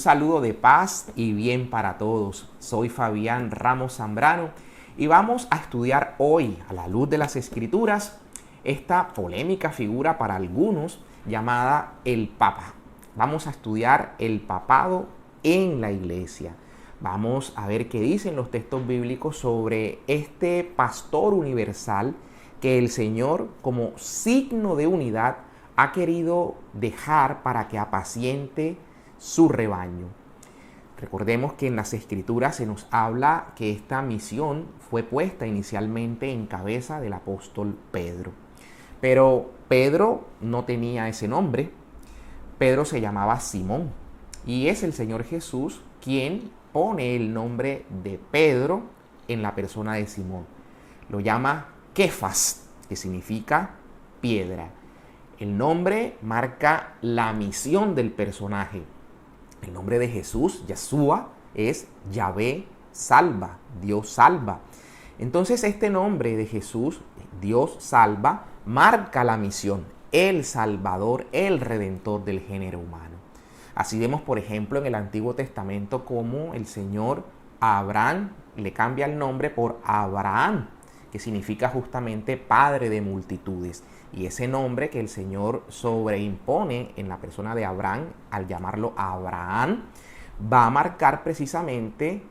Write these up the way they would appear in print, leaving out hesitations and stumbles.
saludo de paz y bien para todos. Soy Fabián Ramos Zambrano y vamos a estudiar hoy, a la luz de las Escrituras, esta polémica figura para algunos llamada el Papa. Vamos a estudiar el papado en la Iglesia. Vamos a ver qué dicen los textos bíblicos sobre este pastor universal que el Señor, como signo de unidad, ha querido dejar para que apaciente su rebaño. Recordemos que en las Escrituras se nos habla que esta misión fue puesta inicialmente en cabeza del apóstol Pedro. Pero Pedro no tenía ese nombre. Pedro se llamaba Simón. Y es el Señor Jesús quien pone el nombre de Pedro en la persona de Simón. Lo llama Kefas, que significa piedra. El nombre marca la misión del personaje. El nombre de Jesús, Yeshua, es Yahvé salva, Dios salva. Entonces este nombre de Jesús, Dios salva, marca la misión, el Salvador, el Redentor del género humano. Así vemos, por ejemplo, en el Antiguo Testamento cómo el Señor a Abraham le cambia el nombre por Abraham, que significa justamente padre de multitudes. Y ese nombre que el Señor sobreimpone en la persona de Abraham, al llamarlo Abraham, va a marcar precisamente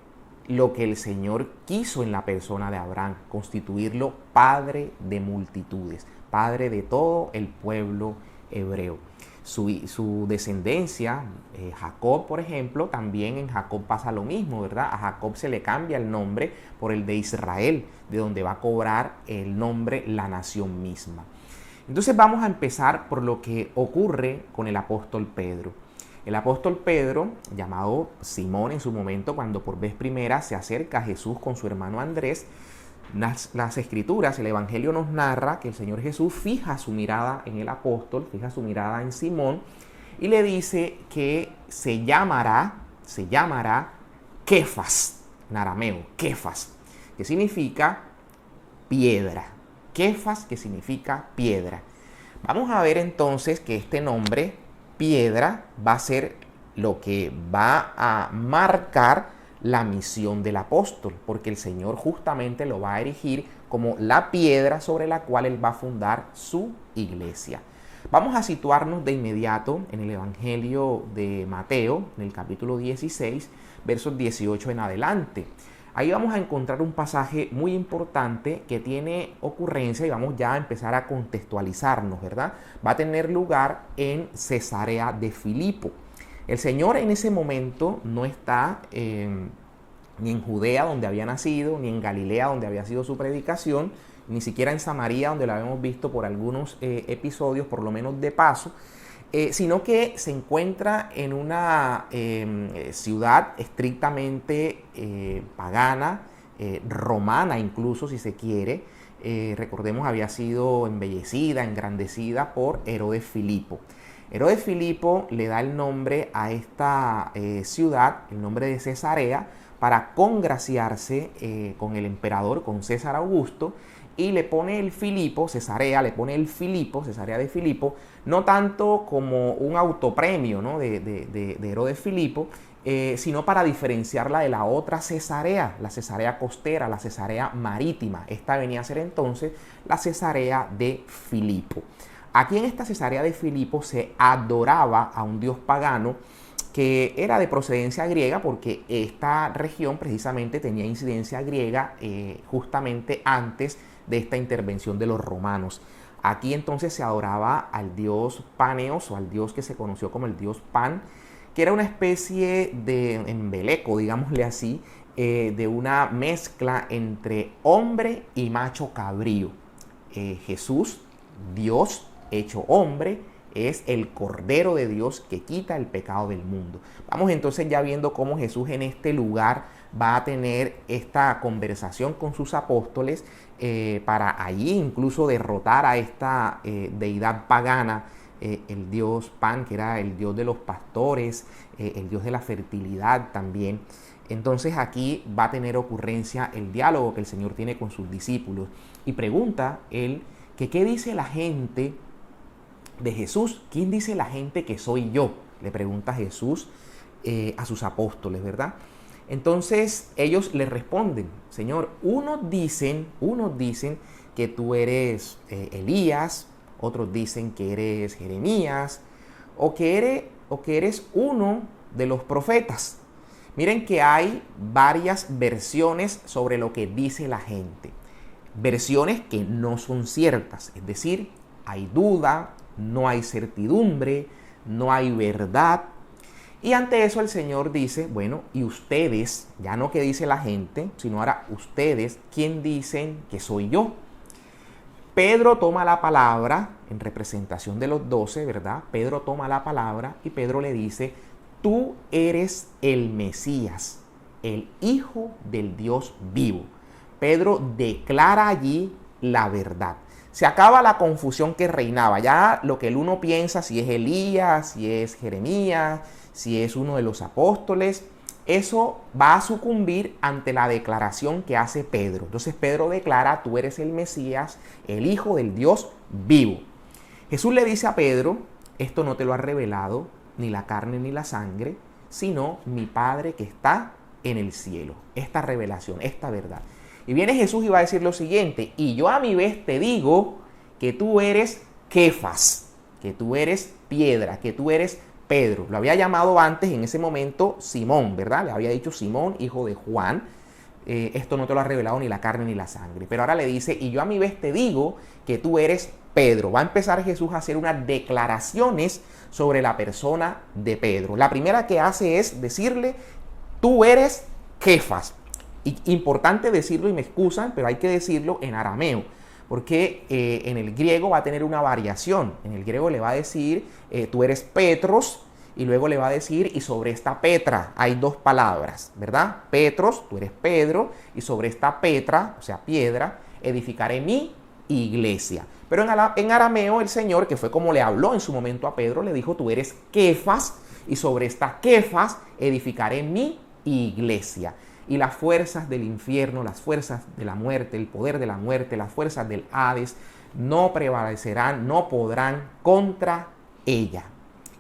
lo que el Señor quiso en la persona de Abraham, constituirlo padre de multitudes, padre de todo el pueblo hebreo. Su descendencia, Jacob, por ejemplo, también en Jacob pasa lo mismo, ¿verdad? A Jacob se le cambia el nombre por el de Israel, de donde va a cobrar el nombre la nación misma. Entonces vamos a empezar por lo que ocurre con el apóstol Pedro. El apóstol Pedro, llamado Simón en su momento, cuando por vez primera se acerca a Jesús con su hermano Andrés, las Escrituras, el Evangelio nos narra que el Señor Jesús fija su mirada en el apóstol, fija su mirada en Simón y le dice que se llamará Kefas, en arameo, Kefas, que significa piedra. Kefas, que significa piedra. Vamos a ver entonces que este nombre, piedra, va a ser lo que va a marcar la misión del apóstol, porque el Señor justamente lo va a erigir como la piedra sobre la cual él va a fundar su iglesia. Vamos a situarnos de inmediato en el Evangelio de Mateo, en el capítulo 16, versos 18 en adelante. Ahí vamos a encontrar un pasaje muy importante que tiene ocurrencia y vamos ya a empezar a contextualizarnos, ¿verdad? Va a tener lugar en Cesarea de Filipo. El Señor en ese momento no está ni en Judea, donde había nacido, ni en Galilea, donde había sido su predicación, ni siquiera en Samaria, donde lo habíamos visto por algunos episodios, por lo menos de paso, sino que se encuentra en una ciudad estrictamente pagana, romana incluso, si se quiere. Recordemos, había sido embellecida, engrandecida por Herodes Filipo. Herodes Filipo le da el nombre a esta ciudad, el nombre de Cesarea, para congraciarse con el emperador, con César Augusto, y le pone el Filipo, Cesarea de Filipo, no tanto como un autopremio, ¿no?, de Herodes Filipo, sino para diferenciarla de la otra Cesarea, la Cesarea costera, la Cesarea marítima. Esta venía a ser entonces la Cesarea de Filipo. Aquí en esta Cesarea de Filipo se adoraba a un dios pagano que era de procedencia griega, porque esta región precisamente tenía incidencia griega justamente antes de esta intervención de los romanos. Aquí entonces se adoraba al dios Paneos, o al dios que se conoció como el dios Pan, que era una especie de embeleco, digámosle así, de una mezcla entre hombre y macho cabrío. Jesús, Dios hecho hombre, es el Cordero de Dios que quita el pecado del mundo. Vamos entonces ya viendo cómo Jesús en este lugar va a tener esta conversación con sus apóstoles para allí incluso derrotar a esta deidad pagana, el dios Pan, que era el dios de los pastores, el dios de la fertilidad también. Entonces aquí va a tener ocurrencia el diálogo que el Señor tiene con sus discípulos y pregunta él que qué dice la gente de Jesús. ¿Quién dice la gente que soy yo?, le pregunta Jesús a sus apóstoles, ¿verdad? Entonces ellos le responden, Señor, unos dicen que tú eres Elías, otros dicen que eres Jeremías, o que eres uno de los profetas. Miren que hay varias versiones sobre lo que dice la gente. Versiones que no son ciertas, es decir, hay duda, no hay certidumbre, no hay verdad. Y ante eso el Señor dice, bueno, y ustedes, ya no que dice la gente, sino ahora ustedes, ¿quién dicen que soy yo? Pedro toma la palabra en representación de los 12, ¿verdad? Pedro toma la palabra y Pedro le dice, tú eres el Mesías, el Hijo del Dios vivo. Pedro declara allí la verdad. Se acaba la confusión que reinaba. Ya lo que el uno piensa, si es Elías, si es Jeremías, si es uno de los apóstoles, eso va a sucumbir ante la declaración que hace Pedro. Entonces Pedro declara, tú eres el Mesías, el Hijo del Dios vivo. Jesús le dice a Pedro, esto no te lo ha revelado ni la carne ni la sangre, sino mi Padre que está en el cielo. Esta revelación, esta verdad. Y viene Jesús y va a decir lo siguiente, y yo a mi vez te digo que tú eres Kefas, que tú eres piedra, que tú eres Pedro. Lo había llamado antes en ese momento Simón, ¿verdad? Le había dicho Simón, hijo de Juan. Esto no te lo ha revelado ni la carne ni la sangre. Pero ahora le dice, y yo a mi vez te digo que tú eres Pedro. Va a empezar Jesús a hacer unas declaraciones sobre la persona de Pedro. La primera que hace es decirle, tú eres Kefas. Y importante decirlo, y me excusan, pero hay que decirlo en arameo, porque en el griego va a tener una variación. En el griego le va a decir, tú eres Petros, y luego le va a decir, y sobre esta Petra hay dos palabras, ¿verdad? Petros, tú eres Pedro, y sobre esta Petra, o sea, piedra, edificaré mi iglesia. Pero en arameo el Señor, que fue como le habló en su momento a Pedro, le dijo, tú eres Kefas, y sobre esta Kefas edificaré mi iglesia. Y las fuerzas del infierno, las fuerzas de la muerte, el poder de la muerte, las fuerzas del Hades, no prevalecerán, no podrán contra ella.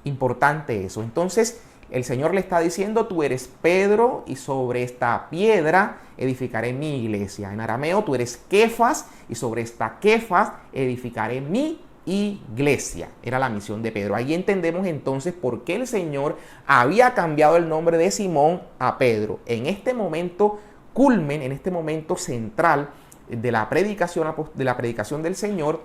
Importante eso. Entonces, el Señor le está diciendo, tú eres Pedro y sobre esta piedra edificaré mi iglesia. En arameo, tú eres Kefas y sobre esta Kefas edificaré mi iglesia. Era la misión de Pedro. Ahí entendemos entonces por qué el Señor había cambiado el nombre de Simón a Pedro. En este momento culmen, en este momento central de la predicación del Señor,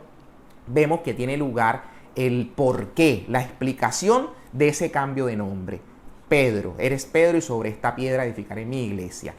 vemos que tiene lugar el porqué, la explicación de ese cambio de nombre. Pedro, eres Pedro y sobre esta piedra edificaré mi iglesia.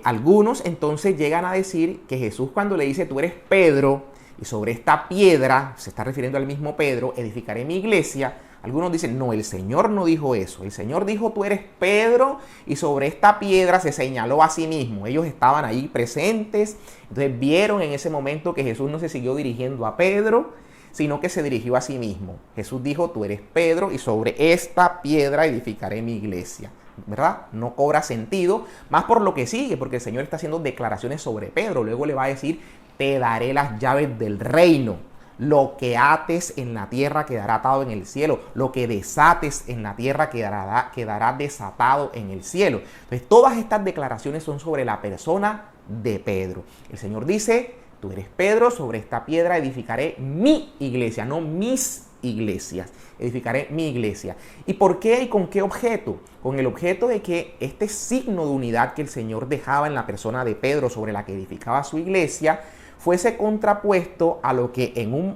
Algunos entonces llegan a decir que Jesús, cuando le dice tú eres Pedro y sobre esta piedra, se está refiriendo al mismo Pedro, edificaré mi iglesia. Algunos dicen, no, el Señor no dijo eso. El Señor dijo, tú eres Pedro y sobre esta piedra se señaló a sí mismo. Ellos estaban ahí presentes, entonces vieron en ese momento que Jesús no se siguió dirigiendo a Pedro, sino que se dirigió a sí mismo. Jesús dijo, tú eres Pedro y sobre esta piedra edificaré mi iglesia. ¿Verdad? No cobra sentido, más por lo que sigue, porque el Señor está haciendo declaraciones sobre Pedro. Luego le va a decir, te daré las llaves del reino. Lo que ates en la tierra quedará atado en el cielo. Lo que desates en la tierra quedará desatado en el cielo. Entonces, todas estas declaraciones son sobre la persona de Pedro. El Señor dice, tú eres Pedro, sobre esta piedra edificaré mi iglesia, no mis iglesias. Edificaré mi iglesia. ¿Y por qué y con qué objeto? Con el objeto de que este signo de unidad que el Señor dejaba en la persona de Pedro sobre la que edificaba su iglesia fuese contrapuesto a lo que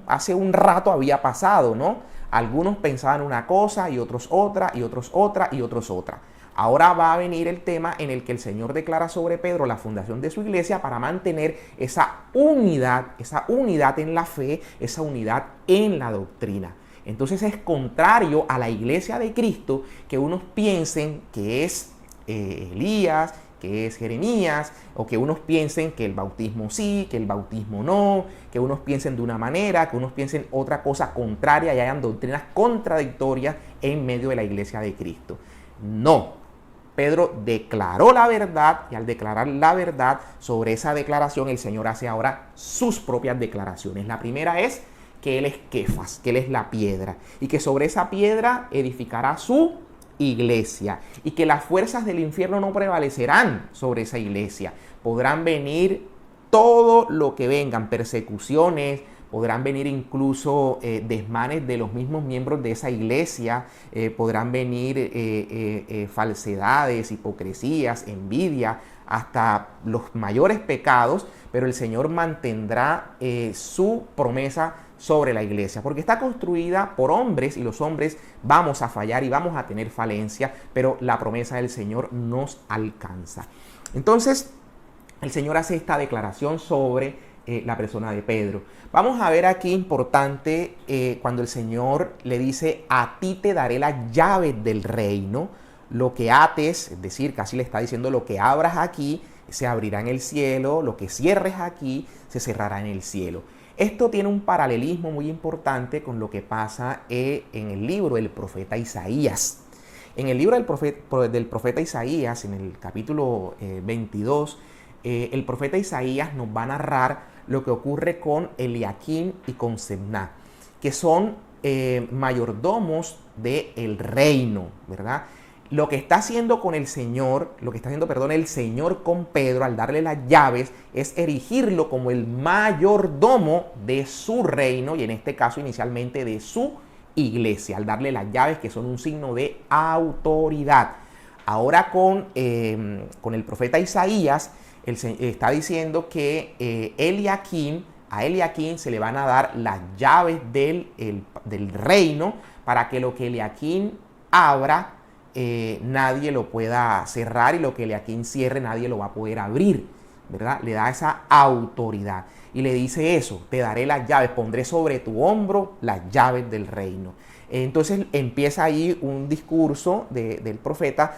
hace un rato había pasado, ¿no? Algunos pensaban una cosa y otros otra, y otros otra, y otros otra. Ahora va a venir el tema en el que el Señor declara sobre Pedro la fundación de su iglesia para mantener esa unidad en la fe, esa unidad en la doctrina. Entonces es contrario a la iglesia de Cristo que unos piensen que es Elías, que es Jeremías, o que unos piensen que el bautismo sí, que el bautismo no, que unos piensen de una manera, que unos piensen otra cosa contraria y hayan doctrinas contradictorias en medio de la iglesia de Cristo. No, Pedro declaró la verdad y al declarar la verdad sobre esa declaración el Señor hace ahora sus propias declaraciones. La primera es que Él es Kefas, que Él es la piedra y que sobre esa piedra edificará su iglesia y que las fuerzas del infierno no prevalecerán sobre esa iglesia. Podrán venir todo lo que vengan, persecuciones, podrán venir incluso desmanes de los mismos miembros de esa iglesia, podrán venir falsedades, hipocresías, envidia, hasta los mayores pecados, pero el Señor mantendrá su promesa sobre la iglesia, porque está construida por hombres y los hombres vamos a fallar y vamos a tener falencia, pero la promesa del Señor nos alcanza. Entonces, el Señor hace esta declaración sobre la persona de Pedro. Vamos a ver aquí importante cuando el Señor le dice, a ti te daré las llaves del reino, lo que ates, es decir, casi le está diciendo lo que abras aquí, se abrirá en el cielo, lo que cierres aquí, se cerrará en el cielo. Esto tiene un paralelismo muy importante con lo que pasa en el libro del profeta Isaías. En el libro del profeta Isaías, en el capítulo 22, el profeta Isaías nos va a narrar lo que ocurre con Eliaquim y con Sebna, que son mayordomos del reino, ¿verdad? Lo que está haciendo con el Señor, el Señor con Pedro al darle las llaves es erigirlo como el mayordomo de su reino y en este caso inicialmente de su iglesia, al darle las llaves que son un signo de autoridad. Ahora con el profeta Isaías, él está diciendo que a Eliaquim se le van a dar las llaves del reino para que lo que Eliaquim abra nadie lo pueda cerrar y lo que Eliaquim cierre nadie lo va a poder abrir, ¿verdad? Le da esa autoridad y le dice eso, te daré las llaves, pondré sobre tu hombro las llaves del reino. Entonces empieza ahí un discurso del profeta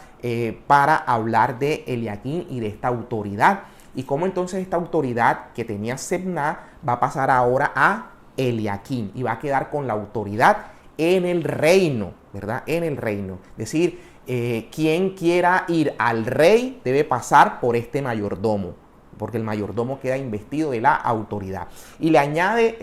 para hablar de Eliaquim y de esta autoridad y cómo entonces esta autoridad que tenía Sebna va a pasar ahora a Eliaquim y va a quedar con la autoridad en el reino, ¿verdad? En el reino. Es decir, quien quiera ir al rey debe pasar por este mayordomo, porque el mayordomo queda investido de la autoridad. Y le añade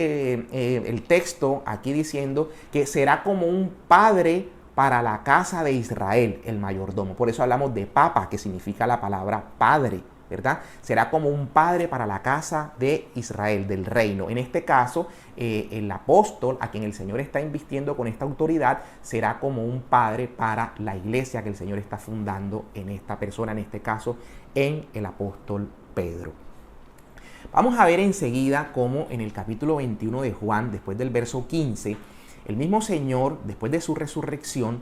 el texto aquí diciendo que será como un padre para la casa de Israel, el mayordomo. Por eso hablamos de papa, que significa la palabra padre, ¿verdad? Será como un padre para la casa de Israel, del reino. En este caso, el apóstol, a quien el Señor está invistiendo con esta autoridad, será como un padre para la iglesia que el Señor está fundando en esta persona, en este caso, en el apóstol Pedro. Vamos a ver enseguida cómo en el capítulo 21 de Juan, después del verso 15, el mismo Señor, después de su resurrección,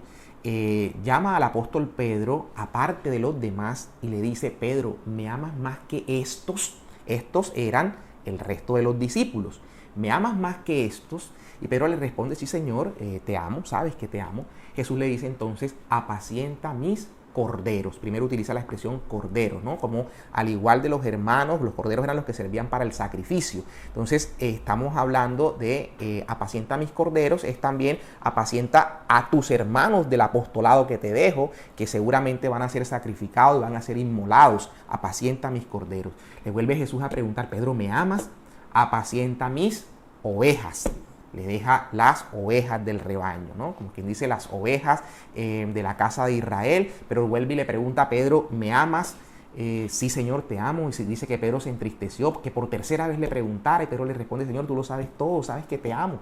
llama al apóstol Pedro aparte de los demás y le dice, Pedro, ¿me amas más que estos? Estos eran el resto de los discípulos. ¿Me amas más que estos? Y Pedro le responde, sí Señor, te amo, sabes que te amo. Jesús le dice entonces, apacienta mis corderos. Primero utiliza la expresión corderos, ¿no? Como al igual de los hermanos, los corderos eran los que servían para el sacrificio. Entonces estamos hablando de apacienta mis corderos, es también apacienta a tus hermanos del apostolado que te dejo, que seguramente van a ser sacrificados y van a ser inmolados. Apacienta mis corderos. Le vuelve Jesús a preguntar, Pedro, ¿me amas? Apacienta mis ovejas. Le deja las ovejas del rebaño, ¿no? Como quien dice las ovejas de la casa de Israel, pero vuelve y le pregunta a Pedro, ¿me amas? Sí, Señor, te amo. Y se dice que Pedro se entristeció, que por tercera vez le preguntara, y Pedro le responde, Señor, tú lo sabes todo, sabes que te amo.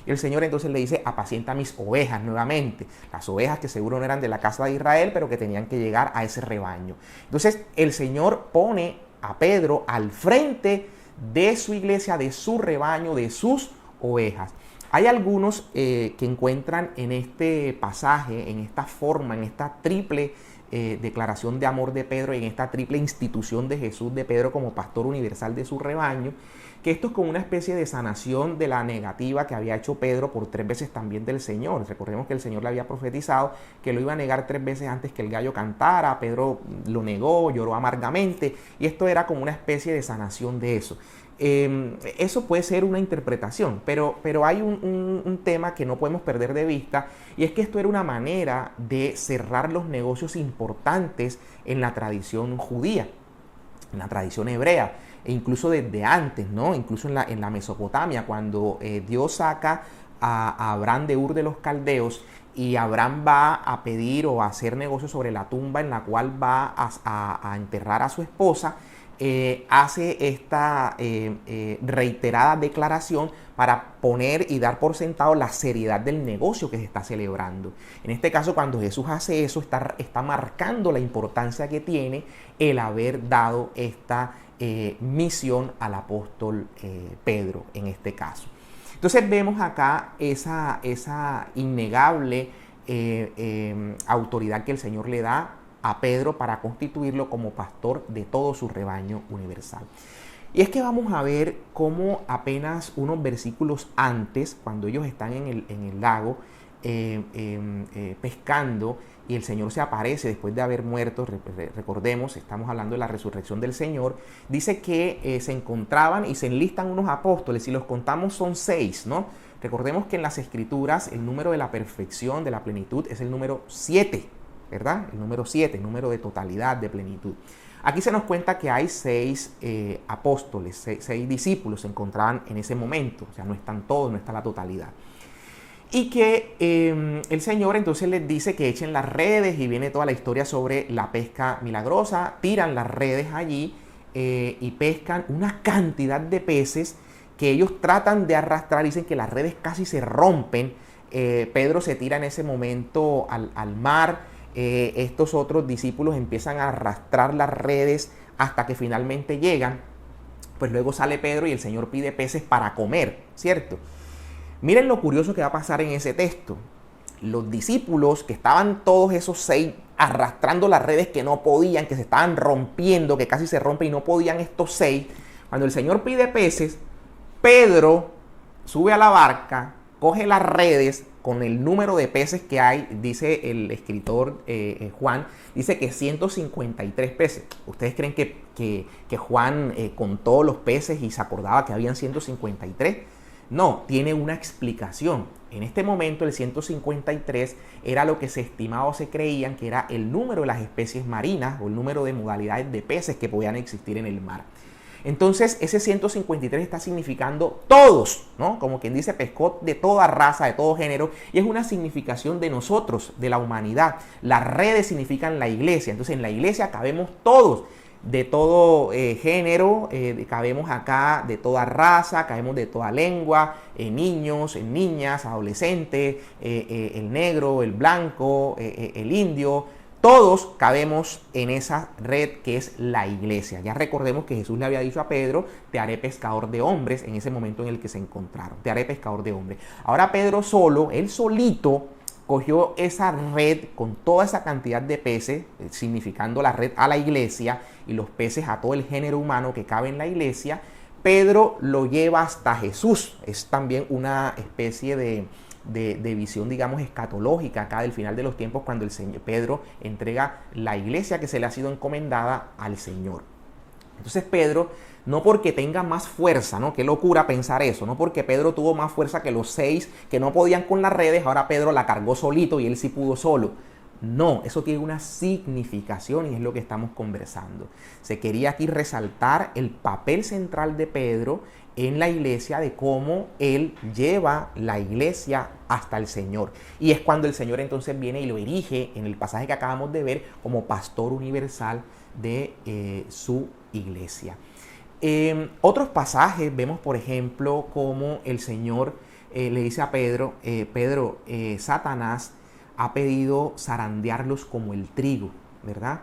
Y el Señor entonces le dice, apacienta mis ovejas nuevamente. Las ovejas que seguro no eran de la casa de Israel, pero que tenían que llegar a ese rebaño. Entonces el Señor pone a Pedro al frente de su iglesia, de su rebaño, de sus ovejas. Hay algunos que encuentran en este pasaje, en esta forma, en esta triple declaración de amor de Pedro y en esta triple institución de Jesús de Pedro como pastor universal de su rebaño, que esto es como una especie de sanación de la negativa que había hecho Pedro por 3 veces también del Señor. Recordemos que el Señor le había profetizado que lo iba a negar 3 veces antes que el gallo cantara. Pedro lo negó, lloró amargamente y esto era como una especie de sanación de eso. Eso puede ser una interpretación, pero hay un tema que no podemos perder de vista y es que esto era una manera de cerrar los negocios importantes en la tradición judía, en la tradición hebrea e incluso desde antes, ¿no? Incluso en la Mesopotamia, cuando Dios saca a Abraham de Ur de los Caldeos, y Abraham va a pedir o a hacer negocio sobre la tumba en la cual va a enterrar a su esposa, hace esta reiterada declaración para poner y dar por sentado la seriedad del negocio que se está celebrando. En este caso, cuando Jesús hace eso, está marcando la importancia que tiene el haber dado esta misión al apóstol Pedro en este caso. Entonces vemos acá esa innegable autoridad que el Señor le da a Pedro para constituirlo como pastor de todo su rebaño universal. Y es que vamos a ver cómo apenas unos versículos antes, cuando ellos están en el lago pescando, y el Señor se aparece después de haber muerto, recordemos, estamos hablando de la resurrección del Señor, dice que se encontraban y se enlistan unos apóstoles, si los contamos son 6, ¿no? Recordemos que en las Escrituras el número de la perfección, de la plenitud, es el número 7, ¿verdad? El número 7, el número de totalidad, de plenitud. Aquí se nos cuenta que hay 6 apóstoles, 6 discípulos se encontraban en ese momento, o sea, no están todos, no está la totalidad. Y que el Señor entonces les dice que echen las redes, y viene toda la historia sobre la pesca milagrosa. Tiran las redes allí y pescan una cantidad de peces que ellos tratan de arrastrar. Dicen que las redes casi se rompen. Pedro se tira en ese momento al mar. Estos otros discípulos empiezan a arrastrar las redes hasta que finalmente llegan. Pues luego sale Pedro y el Señor pide peces para comer, ¿cierto? Miren lo curioso que va a pasar en ese texto. Los discípulos, que estaban todos esos 6 arrastrando las redes que no podían, que se estaban rompiendo, que casi se rompen y no podían estos 6, cuando el Señor pide peces, Pedro sube a la barca, coge las redes con el número de peces que hay, dice el escritor Juan, dice que 153 peces. ¿Ustedes creen que Juan contó los peces y se acordaba que habían 153? No, tiene una explicación. En este momento el 153 era lo que se estimaba o se creían que era el número de las especies marinas o el número de modalidades de peces que podían existir en el mar. Entonces ese 153 está significando todos, ¿no? Como quien dice, pescó de toda raza, de todo género, y es una significación de nosotros, de la humanidad. Las redes significan la iglesia, entonces en la iglesia cabemos todos, de todo género, cabemos acá de toda raza, cabemos de toda lengua, niños, niñas, adolescentes, el negro, el blanco, el indio. Todos cabemos en esa red que es la iglesia. Ya recordemos que Jesús le había dicho a Pedro, te haré pescador de hombres, en ese momento en el que se encontraron. Te haré pescador de hombres. Ahora Pedro solo, él solito, cogió esa red con toda esa cantidad de peces, significando la red a la iglesia y los peces a todo el género humano que cabe en la iglesia. Pedro lo lleva hasta Jesús. Es también una especie de visión, digamos, escatológica acá del final de los tiempos, cuando el Señor Pedro entrega la iglesia que se le ha sido encomendada al Señor. Entonces Pedro, no porque tenga más fuerza, ¿no? Qué locura pensar eso, no porque Pedro tuvo más fuerza que los 6 que no podían con las redes, ahora Pedro la cargó solito y él sí pudo solo. No, eso tiene una significación y es lo que estamos conversando. Se quería aquí resaltar el papel central de Pedro en la iglesia, de cómo él lleva la iglesia hasta el Señor. Y es cuando el Señor entonces viene y lo erige en el pasaje que acabamos de ver como pastor universal de su iglesia. Otros pasajes vemos, por ejemplo, cómo el Señor le dice a Pedro, Satanás ha pedido zarandearlos como el trigo, ¿verdad?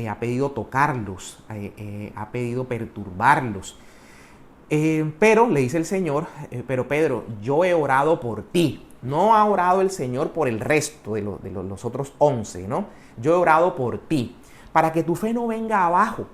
Ha pedido tocarlos, ha pedido perturbarlos. Pero le dice el Señor, pero Pedro, yo he orado por ti. No ha orado el Señor por el resto de los otros 11, ¿no? Yo he orado por ti, para que tu fe no venga abajo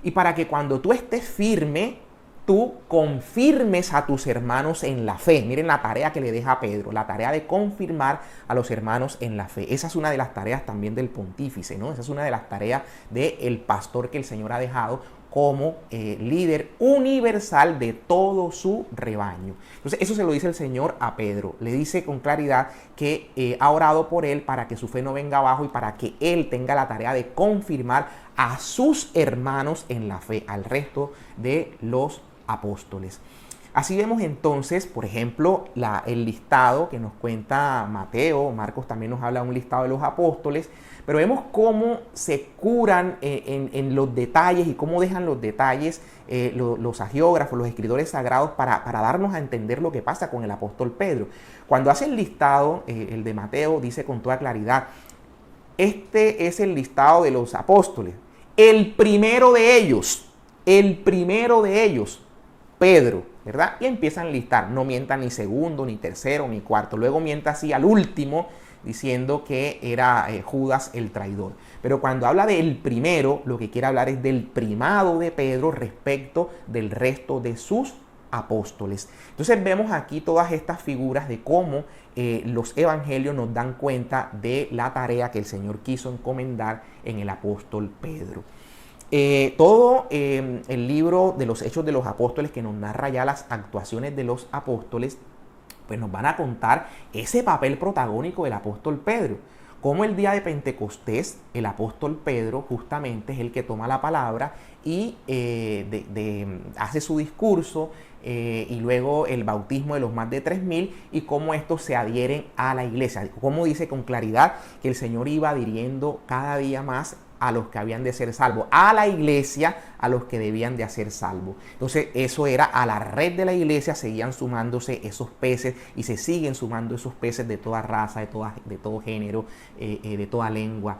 y para que cuando tú estés firme, tú confirmes a tus hermanos en la fe. Miren la tarea que le deja a Pedro, la tarea de confirmar a los hermanos en la fe. Esa es una de las tareas también del pontífice, ¿no? Esa es una de las tareas del pastor que el Señor ha dejado como líder universal de todo su rebaño. Entonces eso se lo dice el Señor a Pedro. Le dice con claridad que ha orado por él para que su fe no venga abajo y para que él tenga la tarea de confirmar a sus hermanos en la fe, al resto de los apóstoles. Así vemos entonces, por ejemplo, el listado que nos cuenta Mateo. Marcos también nos habla de un listado de los apóstoles, pero vemos cómo se curan en los detalles y cómo dejan los detalles los agiógrafos, los escritores sagrados, para darnos a entender lo que pasa con el apóstol Pedro. Cuando hace el listado, el de Mateo dice con toda claridad: este es el listado de los apóstoles. El primero de ellos, Pedro, ¿verdad? Y empiezan a listar, no mienta ni segundo, ni tercero, ni cuarto. Luego mienta así al último, diciendo que era Judas el traidor. Pero cuando habla del primero, lo que quiere hablar es del primado de Pedro respecto del resto de sus apóstoles. Entonces vemos aquí todas estas figuras de cómo los evangelios nos dan cuenta de la tarea que el Señor quiso encomendar en el apóstol Pedro. Todo el libro de los Hechos de los Apóstoles, que nos narra ya las actuaciones de los apóstoles, pues nos van a contar ese papel protagónico del apóstol Pedro. Como el día de Pentecostés, el apóstol Pedro justamente es el que toma la palabra y hace su discurso, y luego el bautismo de los más de 3.000, y cómo estos se adhieren a la iglesia. Como dice con claridad que el Señor iba adhiriendo cada día más a los que habían de ser salvos, a la iglesia, a los que debían de ser salvos. Entonces eso era, a la red de la iglesia seguían sumándose esos peces, y se siguen sumando esos peces de toda raza, de todo género, de toda lengua,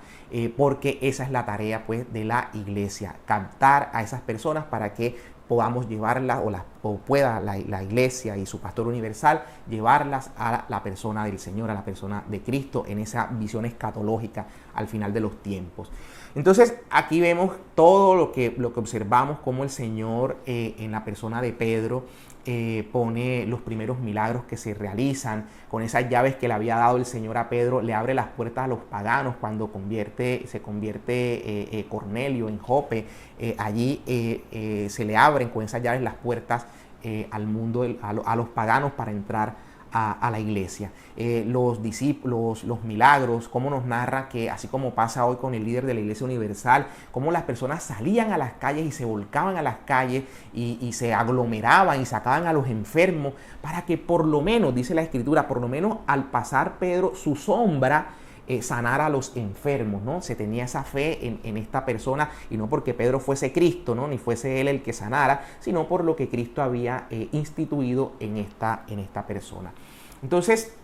porque esa es la tarea pues de la iglesia: captar a esas personas para que podamos llevarlas, o pueda la iglesia y su pastor universal llevarlas a la persona del Señor, a la persona de Cristo, en esa visión escatológica al final de los tiempos. Entonces aquí vemos todo lo que observamos, cómo el Señor en la persona de Pedro pone los primeros milagros que se realizan. Con esas llaves que le había dado el Señor a Pedro, le abre las puertas a los paganos cuando se convierte Cornelio en Jope. Allí se le abren con esas llaves las puertas al mundo, a los paganos, para entrar a la iglesia. Los discípulos, los milagros, cómo nos narra que, así como pasa hoy con el líder de la Iglesia Universal, cómo las personas salían a las calles y se volcaban a las calles y se aglomeraban y sacaban a los enfermos, para que por lo menos, dice la Escritura, por lo menos al pasar Pedro, su sombra sanar a los enfermos, ¿no? Se tenía esa fe en esta persona, y no porque Pedro fuese Cristo, ¿no? Ni fuese él el que sanara, sino por lo que Cristo había instituido en esta persona. Entonces,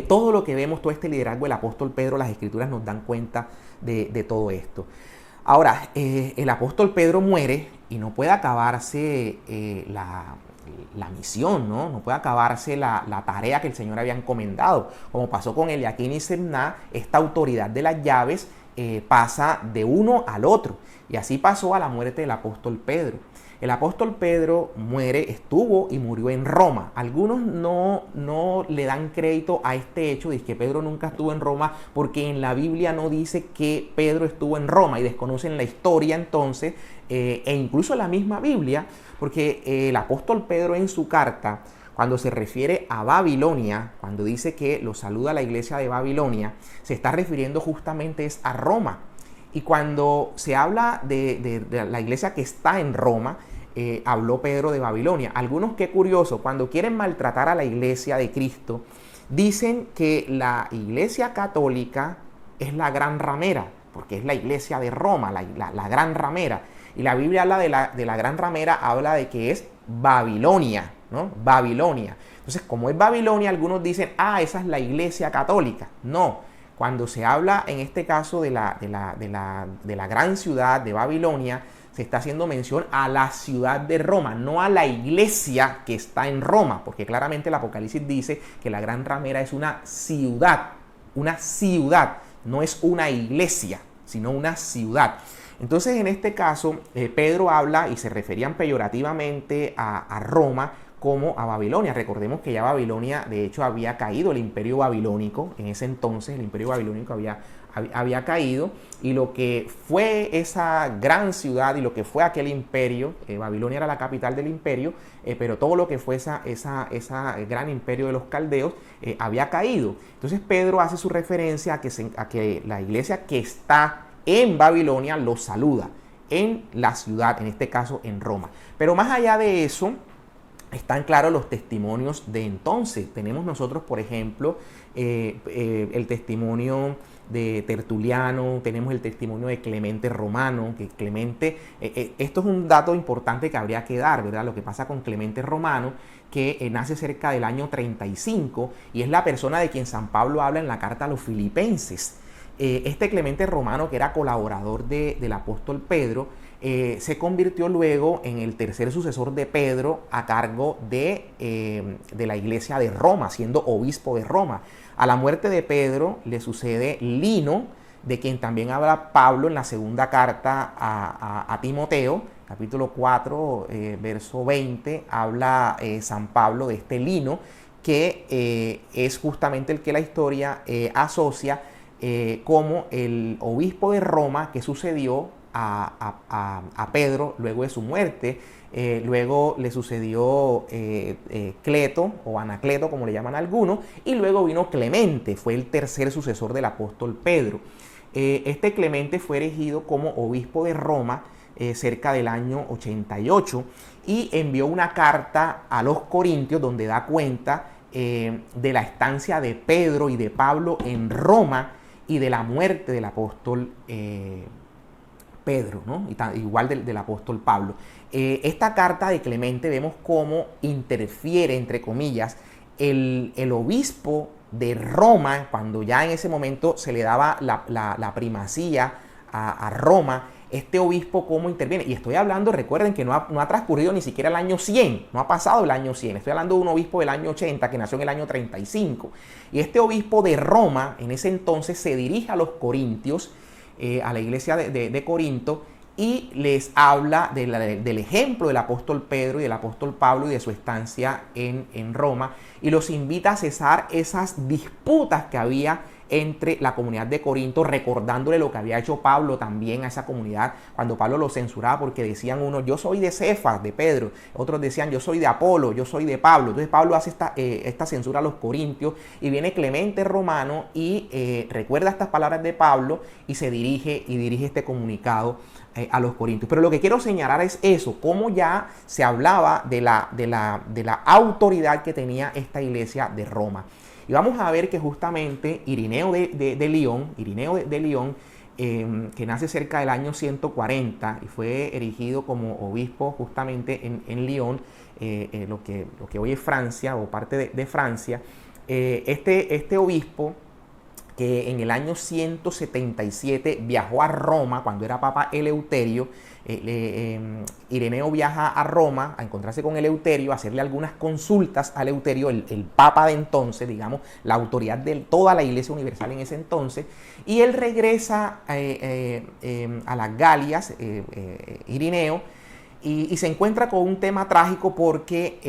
todo lo que vemos, todo este liderazgo del apóstol Pedro, las Escrituras nos dan cuenta de todo esto. Ahora, el apóstol Pedro muere y no puede acabarse la misión, ¿no? No puede acabarse la tarea que el Señor había encomendado. Como pasó con Eliaquín y Sebna, esta autoridad de las llaves pasa de uno al otro. Y así pasó a la muerte del apóstol Pedro. El apóstol Pedro estuvo y murió en Roma. Algunos no le dan crédito a este hecho de que Pedro nunca estuvo en Roma, porque en la Biblia no dice que Pedro estuvo en Roma, y desconocen la historia entonces, e incluso la misma Biblia, porque el apóstol Pedro en su carta, cuando se refiere a Babilonia, cuando dice que lo saluda a la iglesia de Babilonia, se está refiriendo justamente a Roma. Y cuando se habla de la iglesia que está en Roma, habló Pedro de Babilonia. Algunos, qué curioso, cuando quieren maltratar a la iglesia de Cristo, dicen que la iglesia católica es la gran ramera, porque es la iglesia de Roma, la gran ramera. Y la Biblia habla de la gran ramera, habla de que es Babilonia, ¿no? Babilonia. Entonces, como es Babilonia, algunos dicen, esa es la iglesia católica. No. Cuando se habla en este caso de la gran ciudad de Babilonia, se está haciendo mención a la ciudad de Roma, no a la iglesia que está en Roma, porque claramente el Apocalipsis dice que la gran ramera es una ciudad, no es una iglesia, sino una ciudad. Entonces, en este caso, Pedro habla, y se referían peyorativamente a Roma como a Babilonia. Recordemos que ya Babilonia, de hecho, había caído, el imperio babilónico. En ese entonces el imperio babilónico había caído, y lo que fue esa gran ciudad y lo que fue aquel imperio, Babilonia era la capital del imperio, pero todo lo que fue esa gran imperio de los caldeos había caído. Entonces Pedro hace su referencia a que la iglesia que está en Babilonia los saluda en la ciudad, en este caso en Roma. Pero más allá de eso, están claros los testimonios de entonces. Tenemos nosotros, por ejemplo, el testimonio de Tertuliano, tenemos el testimonio de Clemente Romano, que Clemente, esto es un dato importante que habría que dar, ¿verdad? Lo que pasa con Clemente Romano, que nace cerca del año 35 y es la persona de quien San Pablo habla en la carta a los Filipenses. Este Clemente Romano, que era colaborador del apóstol Pedro, se convirtió luego en el tercer sucesor de Pedro a cargo de la iglesia de Roma, siendo obispo de Roma. A la muerte de Pedro le sucede Lino, de quien también habla Pablo en la segunda carta a Timoteo, capítulo 4, verso 20, habla San Pablo de este Lino, que es justamente el que la historia asocia como el obispo de Roma que sucedió a Pedro luego de su muerte. Luego le sucedió Cleto o Anacleto, como le llaman algunos, y luego vino Clemente, fue el tercer sucesor del apóstol Pedro. Este Clemente fue elegido como obispo de Roma cerca del año 88 y envió una carta a los corintios donde da cuenta de la estancia de Pedro y de Pablo en Roma y de la muerte del apóstol Pedro, ¿no? Igual del apóstol Pablo. Esta carta de Clemente vemos cómo interfiere, entre comillas, el obispo de Roma, cuando ya en ese momento se le daba la primacía a Roma, este obispo cómo interviene. Y estoy hablando, recuerden que no ha transcurrido ni siquiera el año 100, no ha pasado el año 100. Estoy hablando de un obispo del año 80 que nació en el año 35. Y este obispo de Roma, en ese entonces, se dirige a los corintios, a la iglesia de Corinto, y les habla del ejemplo del apóstol Pedro y del apóstol Pablo y de su estancia en Roma, y los invita a cesar esas disputas que había entre la comunidad de Corinto, recordándole lo que había hecho Pablo también a esa comunidad cuando Pablo lo censuraba, porque decían unos, yo soy de Cefas, de Pedro, otros decían, yo soy de Apolo, yo soy de Pablo. Entonces Pablo hace esta censura a los corintios, y viene Clemente Romano y recuerda estas palabras de Pablo y dirige este comunicado a los corintios. Pero lo que quiero señalar es eso, cómo ya se hablaba de la autoridad que tenía esta iglesia de Roma. Y vamos a ver que justamente Irineo de Lyon, que nace cerca del año 140 y fue erigido como obispo justamente en Lyon, lo que hoy es Francia o parte de Francia, este obispo, que en el año 177 viajó a Roma cuando era Papa Eleuterio. Ireneo viaja a Roma a encontrarse con Eleuterio, a hacerle algunas consultas a Eleuterio, el Papa de entonces, digamos, la autoridad de toda la Iglesia Universal en ese entonces, y él regresa a las Galias, Irineo, y se encuentra con un tema trágico porque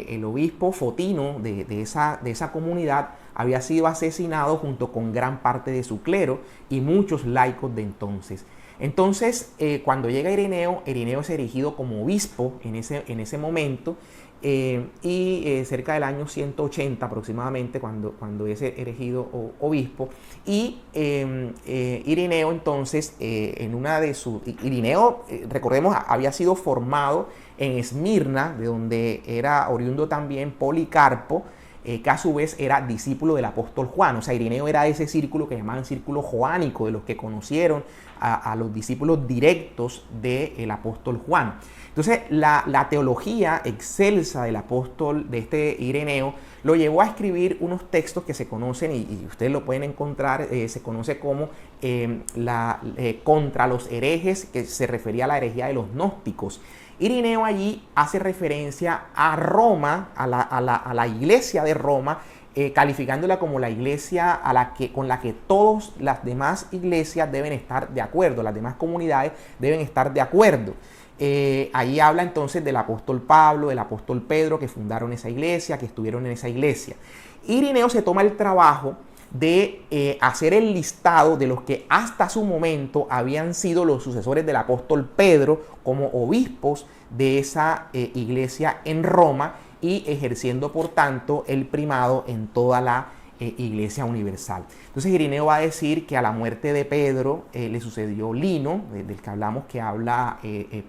el obispo Fotino de esa comunidad había sido asesinado junto con gran parte de su clero y muchos laicos de entonces. Entonces, cuando llega Irineo es erigido como obispo en ese momento, y cerca del año 180 aproximadamente, cuando es erigido obispo, y Irineo entonces, en una de sus... Irineo, recordemos, había sido formado en Esmirna, de donde era oriundo también Policarpo, que a su vez era discípulo del apóstol Juan. O sea, Irineo era ese círculo que llamaban círculo joánico, de los que conocieron a los discípulos directos del apóstol Juan. Entonces, la teología excelsa del apóstol, de este Ireneo, lo llevó a escribir unos textos que se conocen, y ustedes lo pueden encontrar, se conoce como contra los herejes, que se refería a la herejía de los gnósticos. Irineo allí hace referencia a Roma, a la iglesia de Roma, calificándola como la iglesia con la que todas las demás iglesias deben estar de acuerdo, las demás comunidades deben estar de acuerdo. Ahí habla entonces del apóstol Pablo, del apóstol Pedro, que fundaron esa iglesia, que estuvieron en esa iglesia. Irineo se toma el trabajo de hacer el listado de los que hasta su momento habían sido los sucesores del apóstol Pedro como obispos de esa iglesia en Roma, y ejerciendo por tanto el primado en toda la iglesia universal. Entonces Irineo va a decir que a la muerte de Pedro le sucedió Lino, del que hablamos, que habla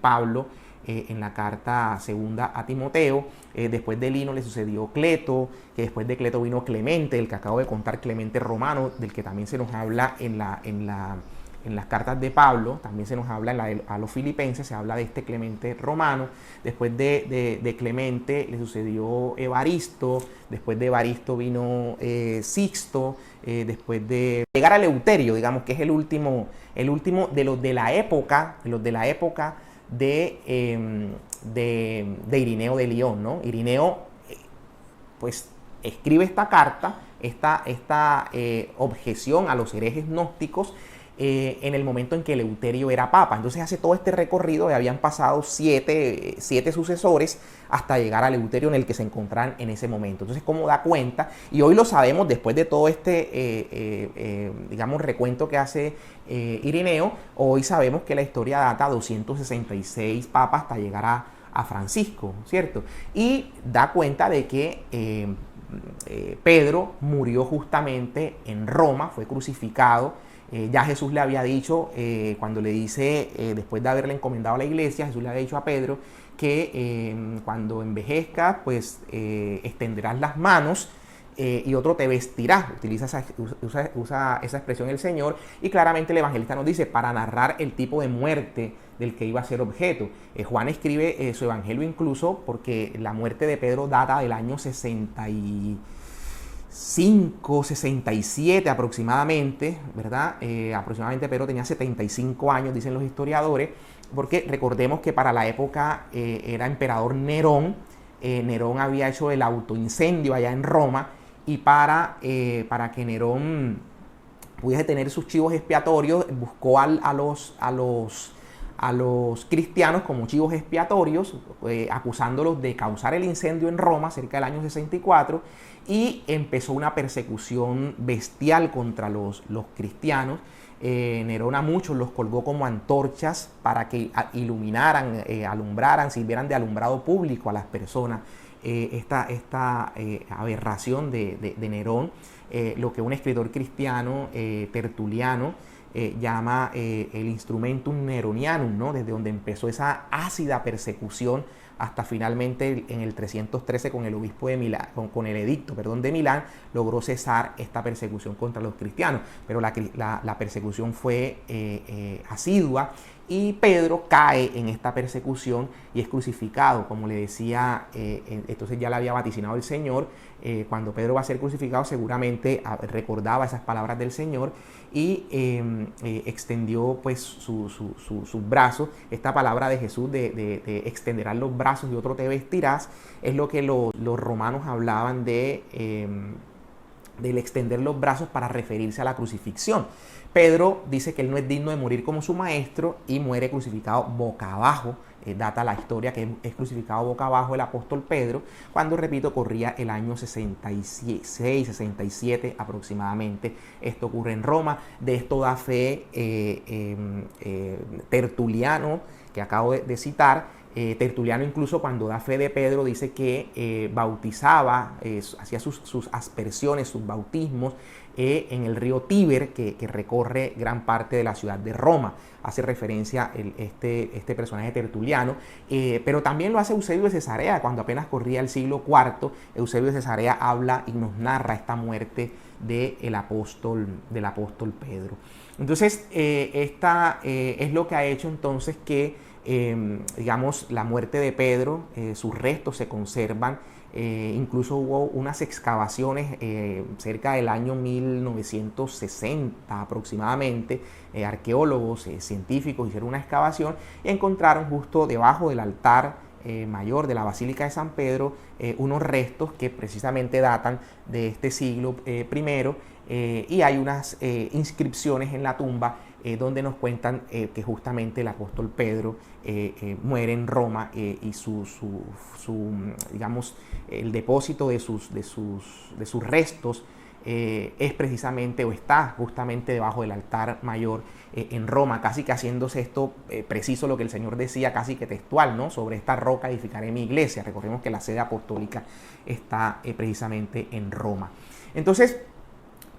Pablo en la carta segunda a Timoteo. Después de Lino le sucedió Cleto, que después de Cleto vino Clemente, el que acabo de contar, Clemente Romano, del que también se nos habla en las cartas de Pablo. También se nos habla a los filipenses, se habla de este Clemente Romano. Después de Clemente le sucedió Evaristo, después de Evaristo vino Sixto, después de llegar a Eleuterio, digamos que es el último de los de la época, de Irineo de Lyon, ¿no? Irineo, pues, escribe esta carta, esta objeción a los herejes gnósticos en el momento en que Eleuterio era papa. Entonces hace todo este recorrido y habían pasado siete sucesores hasta llegar a Eleuterio, en el que se encontraban en ese momento. Entonces, ¿cómo da cuenta? Y hoy lo sabemos después de todo este, digamos, recuento que hace Irineo. Hoy sabemos que la historia data 266 papas hasta llegar a Francisco, ¿cierto? Y da cuenta de que Pedro murió justamente en Roma, fue crucificado. Ya Jesús le había dicho, cuando le dice, después de haberle encomendado a la iglesia, Jesús le había dicho a Pedro que cuando envejezcas, pues extenderás las manos y otro te vestirá. Usa esa expresión el Señor, y claramente el evangelista nos dice, para narrar el tipo de muerte del que iba a ser objeto. Juan escribe su evangelio incluso porque la muerte de Pedro data del año 67 aproximadamente, ¿verdad? Aproximadamente Pedro tenía 75 años, dicen los historiadores, porque recordemos que para la época era emperador Nerón. Nerón había hecho el autoincendio allá en Roma, y para que Nerón pudiese tener sus chivos expiatorios, buscó a los cristianos como chivos expiatorios, acusándolos de causar el incendio en Roma cerca del año 64, y empezó una persecución bestial contra los cristianos. Nerón a muchos los colgó como antorchas para que iluminaran, alumbraran, sirvieran de alumbrado público a las personas. Esta aberración de Nerón, lo que un escritor cristiano, Tertuliano, llama el instrumentum neronianum, ¿no? Desde donde empezó esa ácida persecución hasta finalmente en el 313 con el obispo de Milán, con el edicto, de Milán, logró cesar esta persecución contra los cristianos. Pero la persecución fue asidua, y Pedro cae en esta persecución y es crucificado, como le decía. Entonces ya le había vaticinado el Señor. Cuando Pedro va a ser crucificado, seguramente recordaba esas palabras del Señor, y extendió pues sus brazos. Esta palabra de Jesús de extenderás los brazos y otro te vestirás, es lo que los romanos hablaban del extender los brazos para referirse a la crucifixión. Pedro dice que él no es digno de morir como su maestro y muere crucificado boca abajo. Data la historia que es crucificado boca abajo el apóstol Pedro, cuando, repito, corría el año 66, 67 aproximadamente. Esto ocurre en Roma. De esto da fe Tertuliano, que acabo de citar. Tertuliano, incluso cuando da fe de Pedro, dice que bautizaba, hacía sus aspersiones, sus bautismos en el río Tíber, que recorre gran parte de la ciudad de Roma. Hace referencia este personaje Tertuliano, pero también lo hace Eusebio de Cesarea, cuando apenas corría el siglo IV. Eusebio de Cesarea habla y nos narra esta muerte del apóstol Pedro. Entonces, esta es lo que ha hecho entonces que digamos, la muerte de Pedro, sus restos se conservan. Incluso hubo unas excavaciones cerca del año 1960 aproximadamente. Arqueólogos, científicos hicieron una excavación y encontraron justo debajo del altar mayor de la Basílica de San Pedro unos restos que precisamente datan de este siglo I, y hay unas inscripciones en la tumba donde nos cuentan que justamente el apóstol Pedro muere en Roma, y digamos, el depósito de sus restos es precisamente, o está justamente debajo del altar mayor en Roma, casi que haciéndose esto preciso lo que el Señor decía, casi que textual, ¿no? Sobre esta roca edificaré mi iglesia. Recordemos que la sede apostólica está precisamente en Roma. Entonces,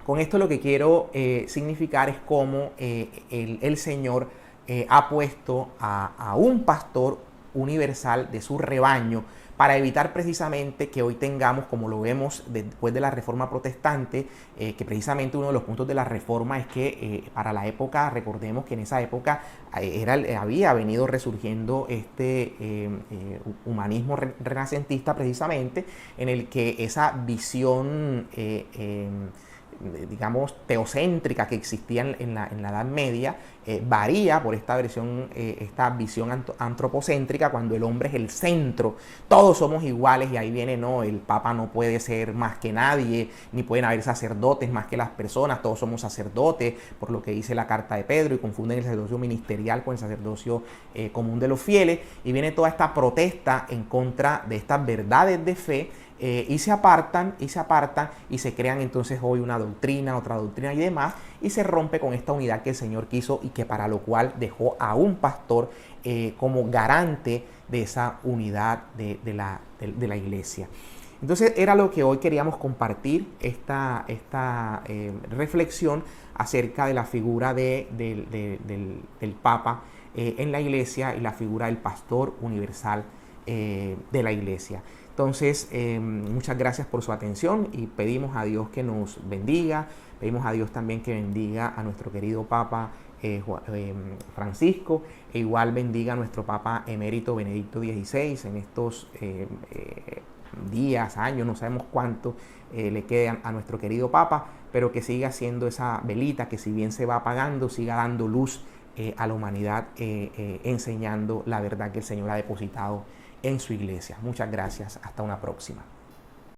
con esto lo que quiero significar es cómo el Señor ha puesto a un pastor universal de su rebaño, para evitar precisamente que hoy tengamos, como lo vemos después de la Reforma Protestante, que precisamente uno de los puntos de la Reforma es que para la época, recordemos que en esa época había venido resurgiendo este humanismo renacentista precisamente, en el que esa visión digamos, teocéntrica que existía en la Edad Media, varía por esta visión antropocéntrica, cuando el hombre es el centro, todos somos iguales, y ahí viene, no, el Papa no puede ser más que nadie, ni pueden haber sacerdotes más que las personas, todos somos sacerdotes, por lo que dice la carta de Pedro, y confunden el sacerdocio ministerial con el sacerdocio común de los fieles, y viene toda esta protesta en contra de estas verdades de fe, y se apartan y se crean entonces hoy una doctrina, otra doctrina y demás, y se rompe con esta unidad que el Señor quiso y que para lo cual dejó a un pastor como garante de esa unidad de la iglesia. Entonces era lo que hoy queríamos compartir, esta reflexión acerca de la figura del Papa en la iglesia, y la figura del pastor universal de la iglesia. Entonces, muchas gracias por su atención, y pedimos a Dios que nos bendiga. Pedimos a Dios también que bendiga a nuestro querido Papa Francisco, e igual bendiga a nuestro Papa emérito Benedicto XVI en estos días, años, no sabemos cuánto le quedan a nuestro querido Papa, pero que siga siendo esa velita que, si bien se va apagando, siga dando luz a la humanidad, enseñando la verdad que el Señor ha depositado en su iglesia. Muchas gracias. Hasta una próxima.